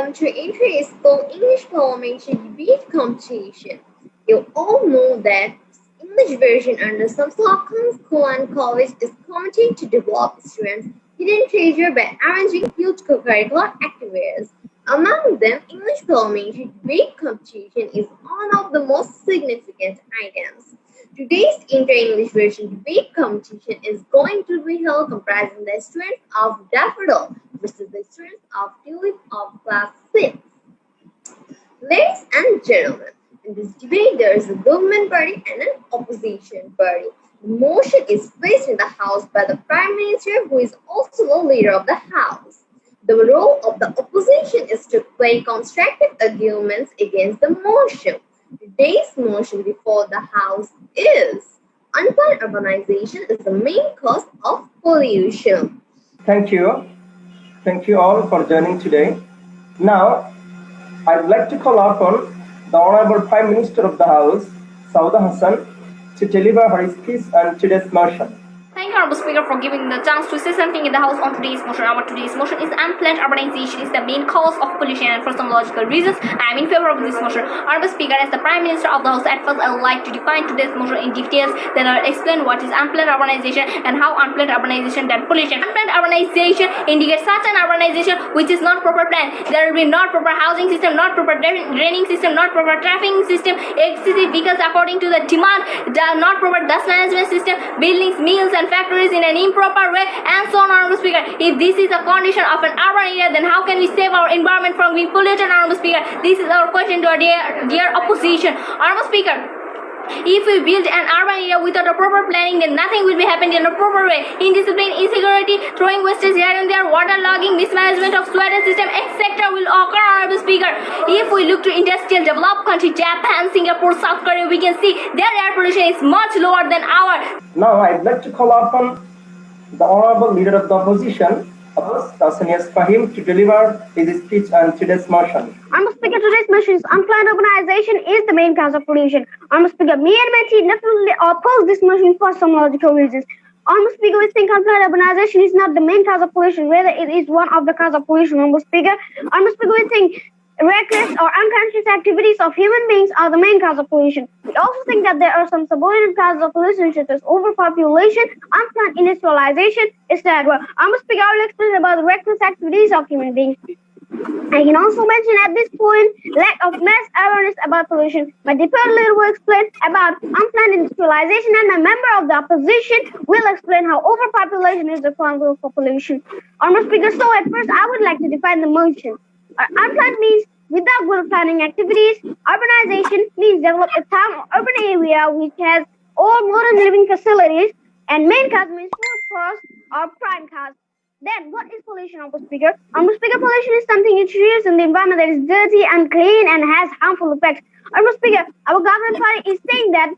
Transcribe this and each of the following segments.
welcome to Entry School English Parliamentary Debate Competition. You all know that English version under some school and college is committed to develop students' hidden treasure by arranging huge co-curricular activities. Among them, English Parliamentary Debate Competition is one of the most significant items. Today's inter-English version debate competition is going to be held comprising the students of Daffodil versus the students of Tulip of class 6. Ladies and gentlemen, in this debate there is a government party and an opposition party. The motion is placed in the House by the Prime Minister, who is also the leader of the House. The role of the opposition is to play constructive arguments against the motion. Today's motion before the House is unplanned urbanization is the main cause of pollution. Thank you. Thank you all for joining today. Now, I'd like to call upon the Honorable Prime Minister of the House, Sauda Hassan, to deliver her speech on today's motion. Thank you, Honorable Speaker, for giving me the chance to say something in the House on today's motion. Our today's motion is unplanned urbanization is the main cause of pollution, and for some logical reasons, I am in favor of this motion. Honorable Speaker, as the Prime Minister of the House, at first I would like to define today's motion in details. Then I will explain what is unplanned urbanization and how unplanned urbanization and pollution. Unplanned urbanization indicates such an urbanization which is not proper planned. There will be not proper housing system, not proper draining system, not proper traffic system, excessive vehicles according to the demand, not proper dust management system, buildings, mills and factories in an improper way, and so on, Honorable Speaker. If this is a condition of an urban area, then how can we save our environment from being polluted, Honorable Speaker? This is our question to our dear opposition. Honorable Speaker, if we build an urban area without a proper planning, then nothing will be happening in a proper way. Indiscipline, insecurity, throwing wastage here and there, water logging, mismanagement of sewage system, etc. will occur, Honorable Speaker. If we look to industrial developed country, Japan, Singapore, South Korea, we can see their air pollution is much lower than ours. Now, I'd like to call upon the Honorable Leader of the Opposition, for him to deliver his speech on today's motion. Honorable Speaker, today's motion is unplanned urbanization is the main cause of pollution. Honorable Speaker, me and my team definitely oppose this motion for some logical reasons. Honorable Speaker, we think unplanned urbanization is not the main cause of pollution, rather it is one of the cause of pollution. Honorable Speaker, we think reckless or unconscious activities of human beings are the main cause of pollution. We also think that there are some subordinate causes of pollution such as overpopulation, unplanned industrialization, etc. Honorable Speaker, I will explain about the reckless activities of human beings. I can also mention at this point lack of mass awareness about pollution. My deputy leader will explain about unplanned industrialization, and a member of the opposition will explain how overpopulation is responsible for pollution. Honorable Speaker, so at first I would like to define the motion. Unplanned means without well planning activities. Urbanization means develop a town or urban area which has all modern living facilities, and main cause means food cost or prime cause. Then, what is pollution, Honorable Speaker? Honorable Speaker, pollution is something introduced in the environment that is dirty, unclean, and has harmful effects. Honorable Speaker, our government party is saying that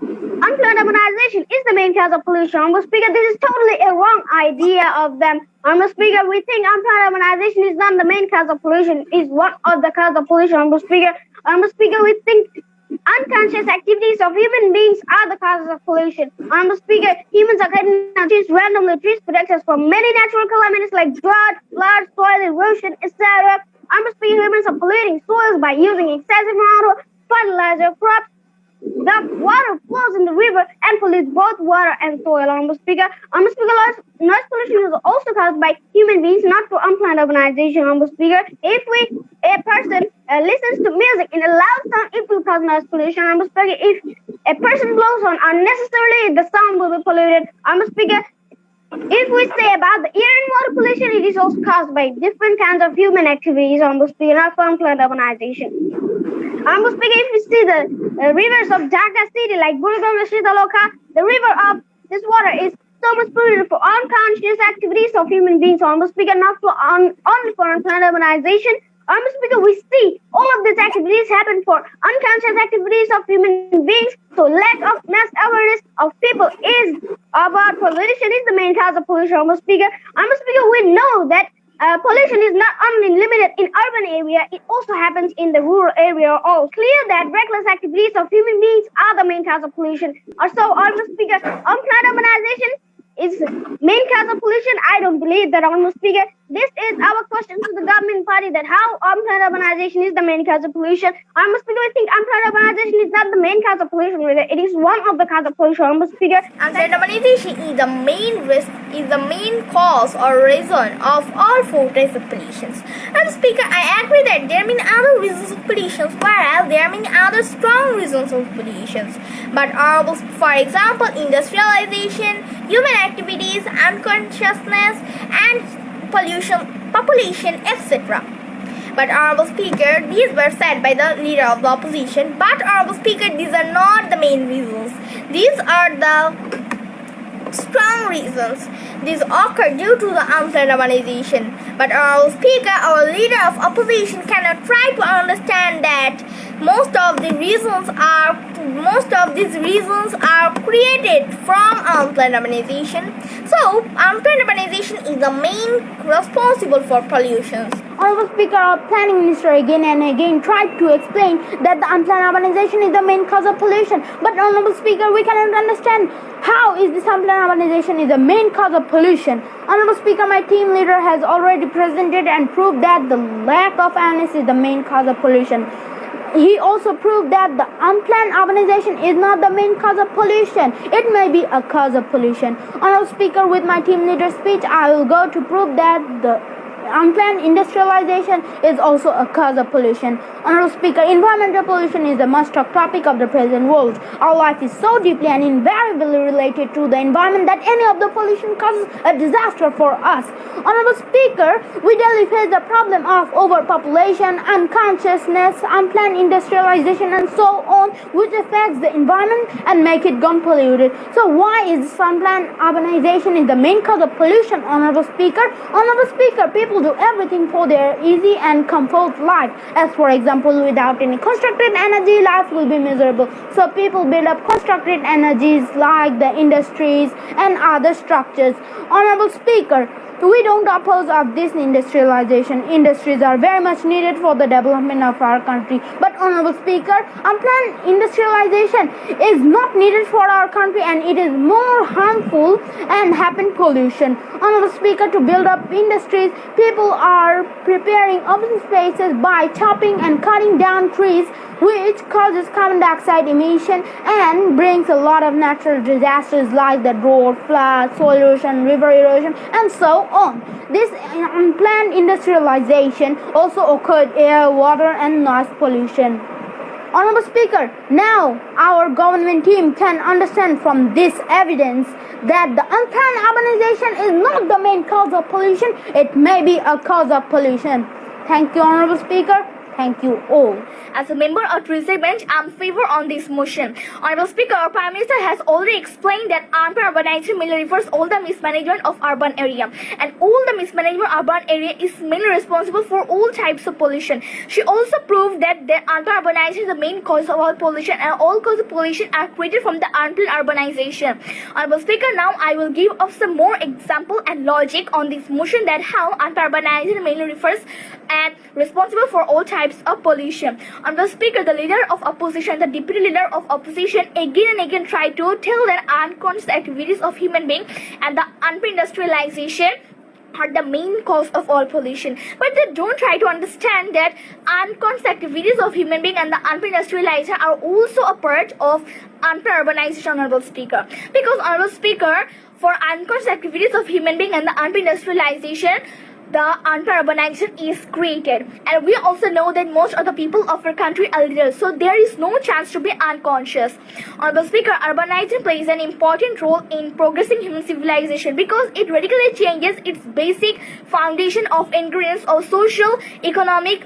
unplanned urbanization is the main cause of pollution. Honorable Speaker, this is totally a wrong idea of them. Honorable Speaker, we think unplanned urbanization is not the main cause of pollution, it is one of the cause of pollution. Honorable Speaker, we think unconscious activities of human beings are the causes of pollution. Honorable Speaker, humans are cutting down trees randomly. Trees protect us from many natural calamities like drought, flood, soil erosion, etc. Honorable Speaker, humans are polluting soils by using excessive amount of fertilizer, crops. The water flows in the river and pollutes both water and soil. Honorable Speaker, noise pollution is also caused by human beings, not through unplanned urbanization. Honorable Speaker, if a person listens to music in a loud sound, it will cause noise pollution. Honorable Speaker, if a person blows on unnecessarily, the sound will be polluted. Honorable Speaker, if we say about the air and water pollution, it is also caused by different kinds of human activities. Honorable Speaker, not from unplanned urbanization. Honorable Speaker, if we see the rivers of Dhaka city like Gurgaon and Shitaloka, the river of this water is so much polluted for unconscious activities of human beings. Honorable Speaker, not for only for unplanned urbanization. Honorable Speaker, we see all of these activities happen for unconscious activities of human beings. So lack of mass awareness of people is about pollution is the main cause of pollution. Honorable Speaker, we know that pollution is not only limited in urban area, it also happens in the rural area. All clear that reckless activities of human beings are the main cause of pollution. Also, Honorable Speaker, unplanned urbanization is main cause of pollution. I don't believe that, Honorable Speaker. This is our question to the government party that how unplanned urbanization is the main cause of pollution. Honorable Speaker, we think unplanned urbanization is not the main cause of pollution, rather it is one of the cause of pollution. Honorable Speaker, Unplanned urbanization is the main cause or reason of all four types of pollutions. Honorable Speaker, I agree that there are many other reasons of pollutions, whereas there are many other strong reasons of pollutions. But for example, industrialization, human activities, unconsciousness, and population, etc. But Honorable Speaker, these were said by the leader of the opposition. But Honorable Speaker, these are not the main reasons. These are the strong reasons. These occur due to the unplanned urbanization. But Honorable Speaker, our leader of opposition cannot try to understand that most of these reasons are created from unplanned urbanization. So, unplanned urbanization is the main responsible for pollutions. Honorable Speaker, our planning minister again and again tried to explain that the unplanned urbanization is the main cause of pollution. But Honorable Speaker, we cannot understand how is this unplanned urbanization is the main cause of pollution. Honorable Speaker, my team leader has already presented and proved that the lack of awareness is the main cause of pollution. He also proved that the unplanned urbanization is not the main cause of pollution. It may be a cause of pollution. Honorable Speaker, with my team leader's speech, I will go to prove that the unplanned industrialization is also a cause of pollution. Honorable Speaker, environmental pollution is the most talked topic of the present world. Our life is so deeply and invariably related to the environment that any of the pollution causes a disaster for us. Honorable Speaker, we daily face the problem of overpopulation, unconsciousness, unplanned industrialization, and so on, which affects the environment and make it gone polluted. So why is this unplanned urbanization is the main cause of pollution, Honorable Speaker? Honorable Speaker, people do everything for their easy and comfort life. As for example, without any constructed energy, life will be miserable. So people build up constructed energies like the industries and other structures. Honorable Speaker, we don't oppose of this industrialization. Industries are very much needed for the development of our country. But Honorable Speaker, unplanned industrialization is not needed for our country and it is more harmful and happen pollution. Honorable Speaker, to build up industries, people are preparing open spaces by chopping and cutting down trees, which causes carbon dioxide emission and brings a lot of natural disasters like the drought, flood, soil erosion, river erosion, and so on. This unplanned industrialization also occurred air, water, and noise pollution. Honorable Speaker, now our government team can understand from this evidence that the unplanned urbanization is not the main cause of pollution. It may be a cause of pollution. Thank you, Honorable Speaker. Thank you all. As a member of the Reserve Bench, I am in favor on this motion. Honorable Speaker, our Prime Minister has already explained that unplanned urbanization mainly refers all the mismanagement of urban area, and all the mismanagement of urban area is mainly responsible for all types of pollution. She also proved that the unplanned urbanization is the main cause of all pollution, and all causes of pollution are created from the unplanned urbanization. Honorable Speaker, now I will give us some more example and logic on this motion that how unplanned urbanization mainly refers and responsible for all types of pollution. Honorable Speaker, the leader of opposition, the deputy leader of opposition again and again tried to tell that unconscious activities of human beings and the unplanned industrialization are the main cause of all pollution. But they don't try to understand that unconscious activities of human beings and the unplanned industrialization are also a part of unplanned urbanization, Honorable Speaker. Because, Honorable Speaker, for unconscious activities of human beings and the unplanned industrialization, the unplanned urbanization is created, and we also know that most of the people of our country are leaders, so there is no chance to be unconscious. Honorable Speaker, urbanization plays an important role in progressing human civilization because it radically changes its basic foundation of ingredients of social, economic,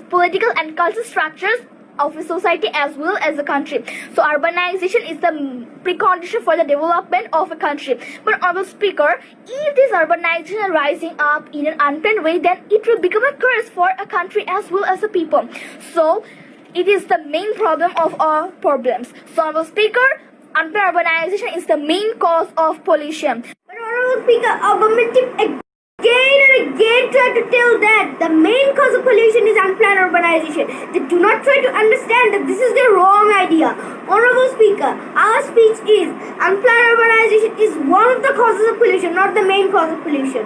political, and cultural structures of a society as well as a country. So urbanization is the precondition for the development of a country. But Honorable Speaker, if this urbanization is rising up in an unplanned way, then it will become a curse for a country as well as a people. So it is the main problem of our problems. So Honorable Speaker, unplanned urbanization is the main cause of pollution. But Honorable Speaker, our government team again and again try to tell that the main cause of pollution is unplanned urbanization. They do not try to understand that this is the wrong idea. Honorable Speaker, our speech is unplanned urbanization is one of the causes of pollution, not the main cause of pollution.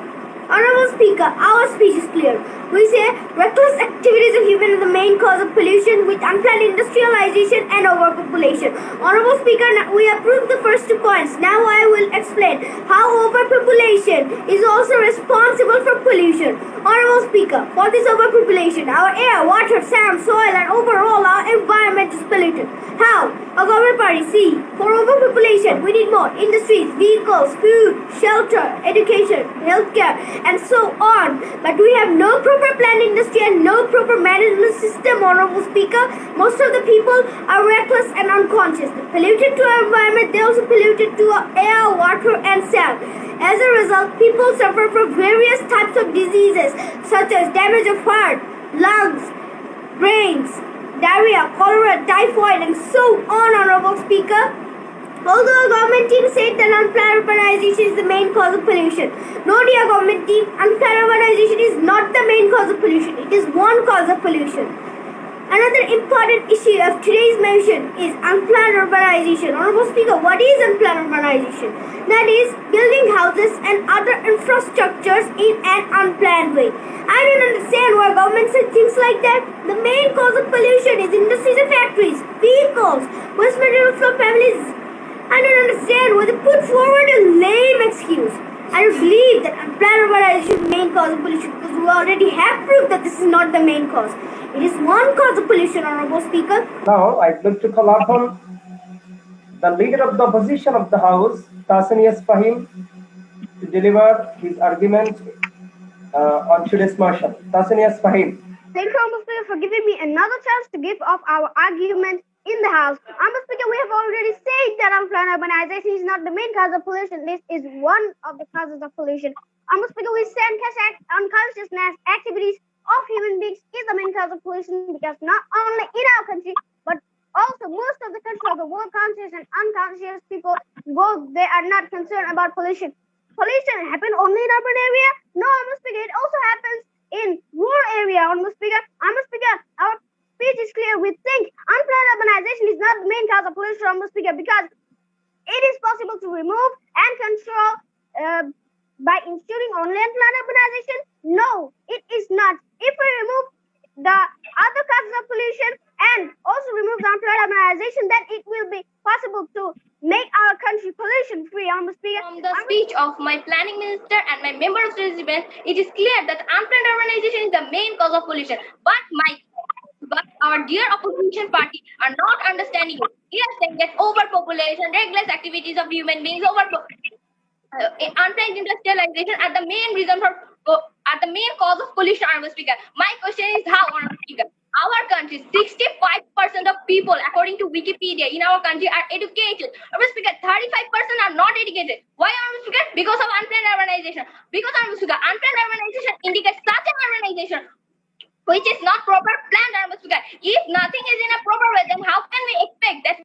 Honorable Speaker, our speech is clear. We say reckless activities of human are the main cause of pollution with unplanned industrialization and overpopulation. Honorable Speaker, we approved the first 2 points. Now I will explain how overpopulation is also responsible for pollution. Honorable Speaker, for this overpopulation, our air, water, sand, soil and overall our environment is polluted. How? A government party, see, for overpopulation we need more industries, vehicles, food, shelter, education, healthcare and so on. But we have no proper planned industry and no proper management system, Honorable Speaker. Most of the people are reckless and unconscious. They polluted to our environment, they also polluted to our air, water and sand. As a result, people suffer from various types of diseases such as damage of heart, lungs, brains, diarrhea, cholera, typhoid and so on, Honorable Speaker. Although a government team said that unplanned urbanization is the main cause of pollution, no dear government team, unplanned urbanization is not the main cause of pollution. It is one cause of pollution. Another important issue of today's motion is unplanned urbanization. Honorable Speaker, what is unplanned urbanization? That is building houses and other infrastructures in an unplanned way. I don't understand why government said things like that. The main cause of pollution is industries and factories, vehicles, waste materials from families. I don't understand why they put forward a lame excuse. I don't believe that unplanned urbanization is the main cause of pollution because we already have proof that this is not the main cause. It is one cause of pollution, Honorable Speaker. Now, I'd like to call upon the leader of the opposition of the House, Tasanias Fahim, to deliver his argument on today's motion. Tasanias Fahim. Thank you, Honorable Speaker, for giving me another chance to give up our argument in the House. Honorable Speaker, we have already said that unplanned urbanization is not the main cause of pollution. This is one of the causes of pollution. Honorable Speaker, we said unconsciousness activities of human beings is the main cause of pollution because not only in our country, but also most of the country of the world, conscious and unconscious people, both they are not concerned about pollution. Pollution happens only in urban area? No, Honorable Speaker, it also happens in rural area, Honorable Speaker. Honorable Speaker, our speech is clear. We think unplanned urbanization is not the main cause of pollution, Honorable Speaker, because it is possible to remove and control by ensuring only unplanned urbanization. No, it is not. If we remove the other causes of pollution and also remove the unplanned urbanization, then it will be possible to make our country pollution free, Honorable Speaker. From the speech of my planning minister and my member of parliament, it is clear that unplanned urbanization is the main cause of pollution. But our dear opposition party are not understanding it. They are saying that overpopulation, reckless activities of human beings, unplanned industrialization are the main reason are the main cause of pollution, Honorable Speaker. My question is how, Honorable Speaker? Our country, 65% of people, according to Wikipedia, in our country are educated. Honorable Speaker, 35% are not educated. Why, Honorable Speaker? Because of unplanned urbanization. Because, Honorable Speaker, unplanned urbanization indicates such an urbanization which is not proper planned, Honorable Speaker. If nothing is in a proper way, then how can we expect that